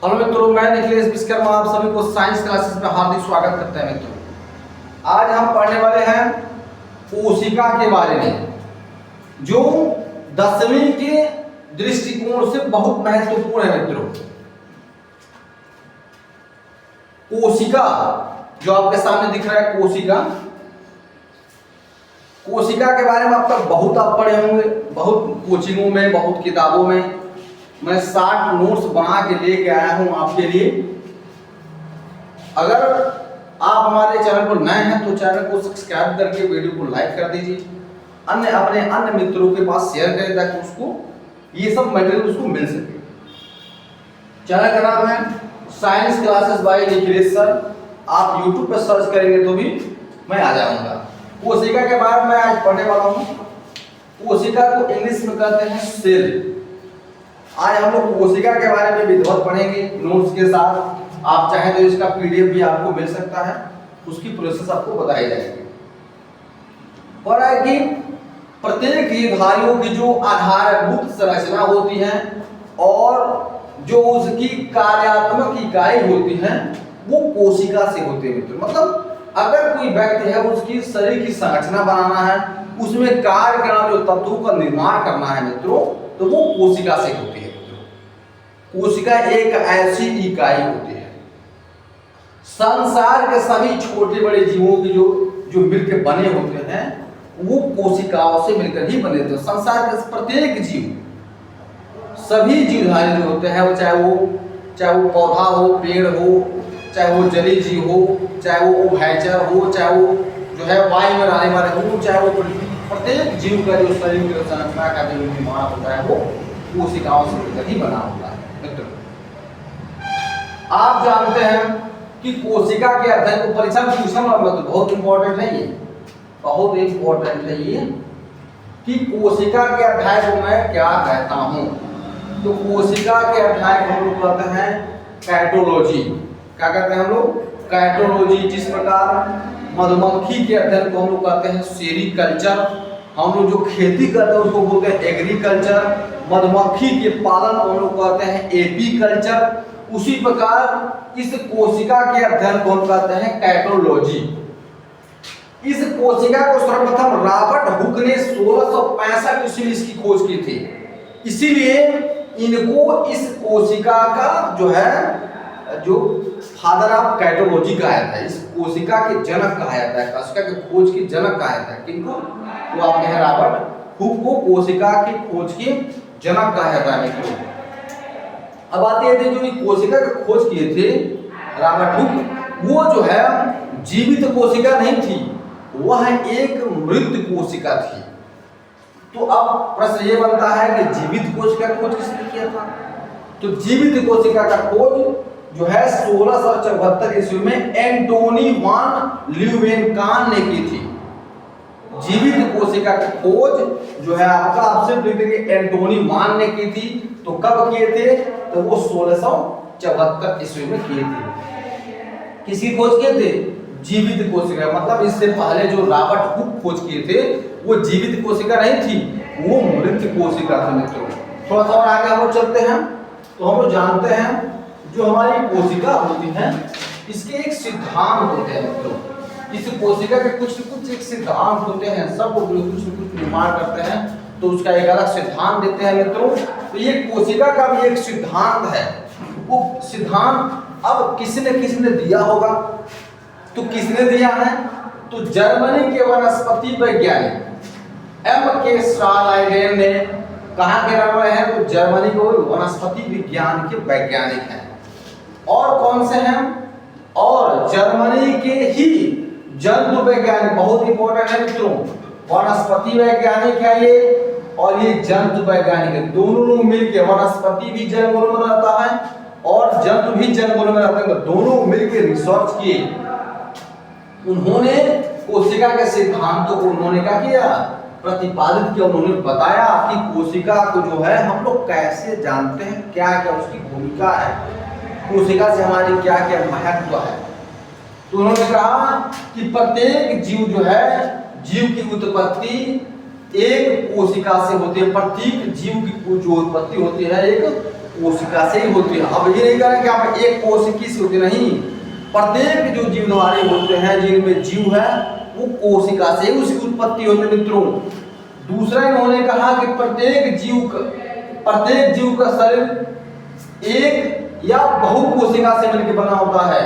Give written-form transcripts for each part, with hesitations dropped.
Hello मित्रों, मैं निखिलेश विश्वकर्मा आप सभी को साइंस क्लासेस में हार्दिक स्वागत करते हैं। मित्रों, आज हम पढ़ने वाले हैं कोशिका के बारे में, जो 10वीं के दृष्टिकोण से बहुत महत्वपूर्ण है। मित्रों, कोशिका जो आपके सामने दिख रहा है, कोशिका के बारे में अब तक बहुत आप पढ़े होंगे, बहुत कोचिंगों में, बहुत किताबों में। मैं 60 नोट्स बना के लेके आया हूं आपके लिए। अगर आप हमारे चैनल पर नए हैं तो चैनल को सब्सक्राइब करके वीडियो को लाइक कर दीजिए, अपने अन्य मित्रों के पास शेयर करें ताकि उसको ये सब मटेरियल उसको मिल सके। चैनल का नाम है science classes bye Nikhilesh sir. आप यूट्यूब पर सर्च करेंगे तो भी मैं आ जाऊंगा। कोशिका के बारे में आज पढ़ने वाला हूँ। कोशिका को इंग्लिश में कहते हैं सेल। आज हम लोग कोशिका के बारे में विधिवत पढ़ेंगे नोट्स के साथ। आप चाहें तो इसका पीडीएफ भी आपको मिल सकता है, उसकी प्रोसेस आपको बताई जाएगी। पर है कि प्रत्येक जीवधारियों की जो आधारभूत संरचना होती है और जो उसकी कार्यात्मक इकाई होती है वो कोशिका से होती है। मित्रों, मतलब अगर कोई व्यक्ति है, उसकी शरीर की संरचना बनाना है, उसमें कार्य करना, जो तत्वों का निर्माण करना है मित्रों, तो वो कोशिका से होती है। कोशिका एक ऐसी इकाई होती है, संसार के सभी छोटे बड़े जीवों की जो मिलकर बने होते हैं वो कोशिकाओं से मिलकर ही बने होते हैं। संसार के प्रत्येक जीव, सभी जीवधारी जो होते हैं, वो चाहे वो पौधा हो, पेड़ हो, चाहे वो जलीय जीव हो, चाहे वो उभयचर हो, चाहे वो जो है वायु में रहने वाले हो, चाहे वो प्रत्येक जीव का जो शरीर की संरचना का जो निर्माण होता है वो कोशिकाओं से मिलकर ही बना होता है। मित्रों, आप जानते हैं कि कोशिका के अध्ययन को परीक्षा में पूछना मतलब बहुत इंपॉर्टेंट है। ये बहुत इंपॉर्टेंट है ये कि कोशिका के अध्याय को मैं क्या कहता हूं। तो कोशिका के अध्याय को हम लोग कहते हैं कैटोलॉजी। क्या कहते हैं हम लोग? कैटोलॉजी। जिस प्रकार मधुमक्खी के अध्ययन को हम लोग कहते हैं सेरीकल्चर, हम लोग जो खेती करते हैं उसको बोलते हैं एग्रीकल्चर, मधुमक्खी के पालन को हम लोग कहते हैं एपीकल्चर। उसी प्रकार इस कोशिका के अध्ययन को हम कहते हैं कैटोलॉजी। इस कोशिका को सर्वप्रथम रॉबर्ट हुक ने 1665 ईस्वी में इसकी खोज की थी। इसीलिए इनको इस कोशिका का जो है जो फादर ऑफ कैटोलॉजी कहा जाता है, इस कोशिका के जनक कहा जाता है, कोशिका की खोज के जनक कहा जाता है। किनको? तो आप कहें रॉबर्ट हुक को कोशिका की खोज के जनक कहा जाता है। अब आते हैं जो कोशिका की खोज किए थे रॉबर्ट हुक, वो जो है जीवित कोशिका नहीं थी, वह एक मृत कोशिका थी। तो अब प्रश्न ये बनता है कि जीवित कोशिका की खोज किसने किया था? तो जीवित कोशिका का खोज जो है 1674 ईस्वी में एंटोनी वान ल्यूवेनकान ने की थी। जीवित कोशिका की खोज जो है आपसे लिख देंगे एंटोनी वान ने की थी। तो कब किए थे? तो वो 1674 ईस्वी में किए थे। किसकी खोज किए थे? जीवित कोशिका। मतलब इससे पहले जो रॉबर्ट हुक खोज किए थे वो जीवित कोशिका नहीं थी, वो मृत कोशिका थी। मित्रों, थोड़ा सा और आगे हम लोग चलते हैं तो हम लोग जानते हैं जो हमारी कोशिका होती है इसके एक सिद्धांत होते हैं। मित्रों, इस कोशिका के कुछ एक सिद्धांत होते हैं, सब कुछ निर्माण करते हैं तो उसका एक अलग सिद्धांत देते हैं। मित्रों, तो ये कोशिका का भी एक सिद्धांत है। वो सिद्धांत अब किसने दिया होगा? तो किसने दिया है? तो जर्मनी के वनस्पति वैज्ञानिक M.K. स्टारलाइडेन ने। कहाँ के रहने वाले हैं? तो जर्मनी को वनस्पति विज्ञान के वैज्ञानिक हैं। और कौन से हैं? और जर्मनी के ही जंतु वैज्ञानिक, बहुत इंपॉर्टेंट है मित्रों। वनस्पति वैज्ञानिक है ये और ये जंतु वैज्ञानिक है। दोनों लोग मिलकर, वनस्पति भी जंगलों में रहता है और जंतु भी जंगलों में रहते हैं, दोनों मिलकर रिसर्च किए। उन्होंने कोशिका के सिद्धांतों को उन्होंने क्या किया? प्रतिपादित किया। उन्होंने बताया कि कोशिका को जो है हम लोग कैसे जानते हैं, क्या क्या उसकी भूमिका है, कोशिका से हमारी क्या क्या महत्व है। तो उन्होंने कहा कि प्रत्येक जीव जो है, जीव की उत्पत्ति एक कोशिका से होती है। प्रत्येक जीव की जो उत्पत्ति होती है एक कोशिका से ही होती है। अब ये नहीं कह रहे कि आप एक कोशिकी से होती नहीं, प्रत्येक जो जीव हमारे होते हैं जिनमें जीव है वो कोशिका से ही उसकी उत्पत्ति होती है मित्रों। दूसरा इन्होंने कहा कि प्रत्येक जीव का शरीर एक या बहु कोशिका से मिलकर बना होता है।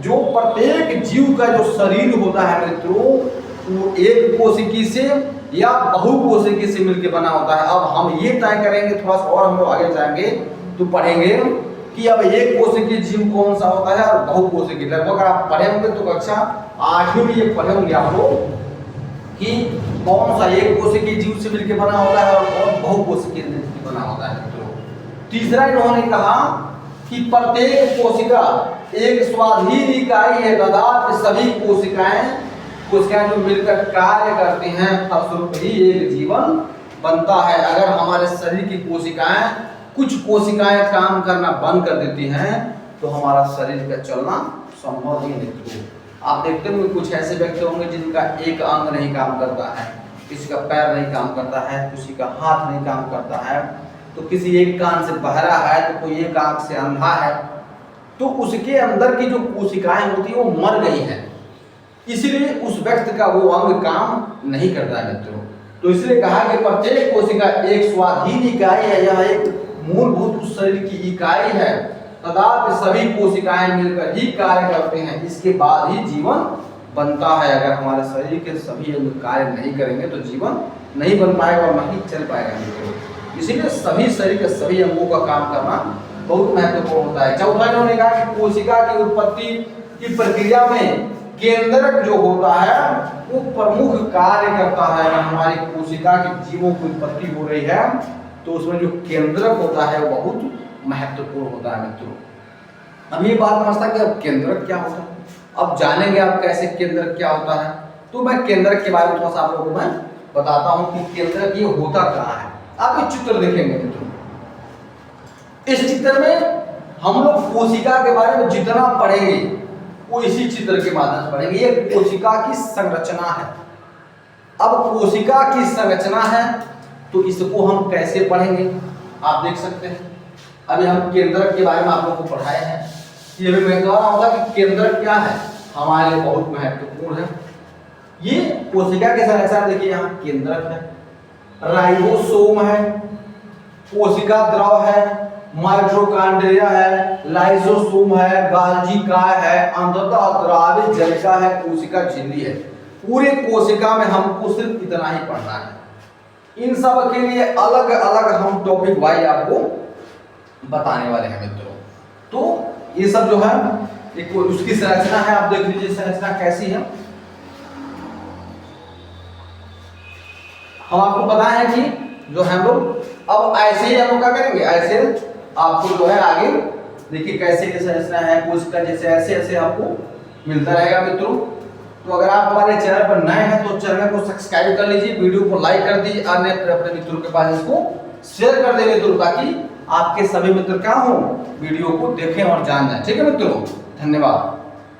जो प्रत्येक जीव का जो शरीर होता है मित्रों वो एक कोशिकी से या बहु कोशिकी से मिलकर बना होता है। अब हम ये तय करेंगे, थोड़ा सा और हम लोग आगे जाएंगे तो पढ़ेंगे कि अब एक कोशिकीय जीव कौन सा होता है और बहु कोशिकीय। लगभग अगर आप पढ़े होंगे तो कक्षा 8वीं में ये पढ़े होंगे आप लोग कि कौन सा एक कोशिकीय जीव से मिलकर बना होता है और कौन बहु कोशिकीय जीव से बना होता है मित्रों। तीसरा इन्होंने कहा कि प्रत्येक कोशिका एक स्वाधीन इकाई है तथा सभी कोशिकाएं जो मिलकर कार्य करती हैं फलस्वरूप ही एक जीवन बनता है। अगर हमारे शरीर की कुछ कोशिकाएं काम करना बंद कर देती हैं तो हमारा शरीर का चलना संभव नहीं है। आप देखते होंगे कुछ ऐसे व्यक्ति होंगे जिनका एक अंग नहीं काम करता है, किसी का पैर नहीं काम करता है, किसी का हाथ नहीं काम करता है, तो किसी एक कान से बहरा है तो कोई एक आंख से अंधा है, तो उसके अंदर की जो कोशिकाएं होती है वो मर गई हैं, इसलिए उस व्यक्ति का वो अंग काम नहीं करता है मित्रों। तो इसलिए कहा कि प्रत्येक कोशिका एक स्वाधीन इकाई है, यह एक मूलभूत उस शरीर की इकाई है तथा सभी कोशिकाएं मिलकर ही कार्य करते हैं, इसके बाद ही जीवन बनता है। अगर हमारे शरीर के सभी अंग कार्य नहीं करेंगे तो जीवन नहीं बन पाएगा और नहीं चल पाएगा मित्रों। इसीलिए सभी शरीर के सभी अंगों का काम करना बहुत महत्वपूर्ण होता है। चौथा इन्होंने कहा कि कोशिका की उत्पत्ति की प्रक्रिया में केंद्रक जो होता है वो प्रमुख कार्य करता है। अगर हमारी कोशिका के जीवों की उत्पत्ति हो रही है तो उसमें जो केंद्रक होता है वो बहुत महत्वपूर्ण होता है मित्रों। अब ये बात समझता कि अब केंद्रक क्या होता है, अब जानेंगे आप कैसे केंद्रक क्या होता है। तो मैं केंद्रक के बारे में थोड़ा सा आप लोगों को मैं बताता हूं कि केंद्रक ये होता कहाँ है। आप ये चित्र देखेंगे मित्रों, इस चित्र में हम लोग कोशिका के बारे में जितना पढ़ेंगे वो इसी चित्र के माध्यम से पढ़ेंगे। ये कोशिका की संरचना है। अब कोशिका की संरचना है तो इसको हम कैसे पढ़ेंगे आप देख सकते हैं। अभी हम केंद्रक के बारे में आप लोगों को पढ़ाए हैं, ये भी मैं कह रहा होगा कि केंद्रक क्या है हमारे लिए बहुत महत्वपूर्ण है। ये कोशिका के संरचना देखिए, यहाँ केंद्रक है, राइबोसोम है, कोशिका द्रव है, माइटोकॉन्ड्रिया है, लाइसोसोम है, गाल्गी काय है, अंततः द्रावित जलिका है, कोशिका झिल्ली है। पूरे कोशिका में हमको सिर्फ इतना ही पढ़ना है। इन सब के लिए अलग अलग हम टॉपिक वाइज आपको बताने वाले हैं मित्रों। तो ये सब जो है एक उसकी संरचना है, आप देख लीजिए संरचना कैसी है। हम आपको बताए हैं कि जो हम लोग अब ऐसे ही हम लोग क्या करेंगे, ऐसे आपको जो है आगे देखिए कैसे ये संरचना है कोशिका, जैसे ऐसे ऐसे आपको मिलता रहेगा मित्रों। तो अगर आप हमारे चैनल पर नए हैं तो चैनल को सब्सक्राइब कर लीजिए, वीडियो को लाइक कर दीजिए, अन्य अपने मित्रों के पास इसको शेयर कर देंगे मित्रों, ताकि आपके सभी मित्र क्या हो वीडियो को देखें और जान जाए। ठीक है मित्रों, धन्यवाद।